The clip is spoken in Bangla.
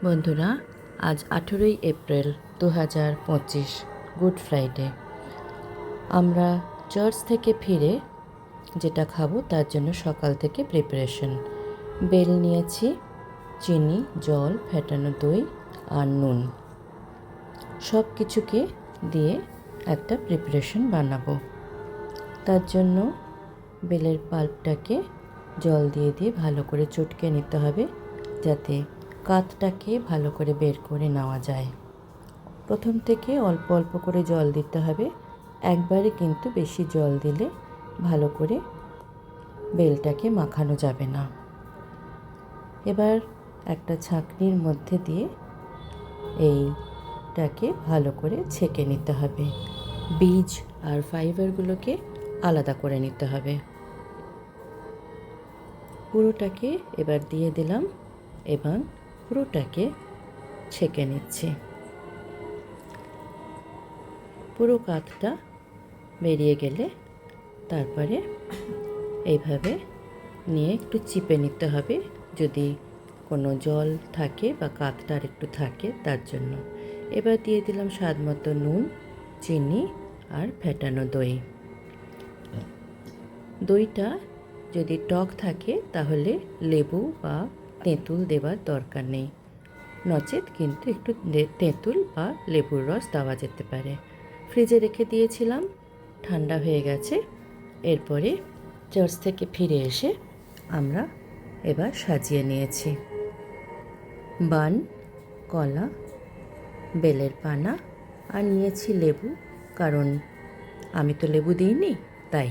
বন্ধুরা, আজ 18ই এপ্রিল 2025 গুড ফ্রাইডে। আমরা চার্চ থেকে ফিরে যেটা খাবো তার জন্য সকাল থেকে প্রিপারেশন। বেল নিয়েছি, চিনি, জল, ফেটানো দই আর নুন, সব কিছুকে দিয়ে একটা প্রিপারেশন বানাবো। তার জন্য বেলের পাল্পটাকে জল দিয়ে দিয়ে ভালো করে চটকে নিতে হবে, যাতে কাতটাকে ভালো করে বের করে নেওয়া যায়। প্রথম থেকে অল্প অল্প করে জল দিতে হবে, একবারে কিন্তু বেশি জল দিলে ভালো করে বেলটাকে মাখানো যাবে না। এবার একটা ছাঁকনির মধ্যে দিয়ে এইটাকে ভালো করে ছেঁকে নিতে হবে, বীজ আর ফাইবারগুলোকে আলাদা করে নিতে হবে। পুরোটাকে এবার দিয়ে দিলাম এবং পুরোটাকে ছেঁকে নিচ্ছি। পুরো কাতটা বেরিয়ে গেলে তারপরে এইভাবে নিয়ে একটু চিপে নিতে হবে, যদি কোনো জল থাকে বা কাতটা আর একটু থাকে তার জন্য। এবার দিয়ে দিলাম স্বাদ মতো নুন, চিনি আর ফেটানো দই। দইটা যদি টক থাকে তাহলে লেবু বা তেঁতুল দেওয়ার দরকার নেই, নচেত কিন্তু একটু তেঁতুল বা লেবুর রস দেওয়া যেতে পারে। ফ্রিজে রেখে দিয়েছিলাম, ঠান্ডা হয়ে গেছে। এরপরে চার্চ থেকে ফিরে এসে আমরা এবার সাজিয়ে নিয়েছি বান, কলা, বেলের পানা আর নিয়েছি লেবু, কারণ আমি তো লেবু দিইনি তাই।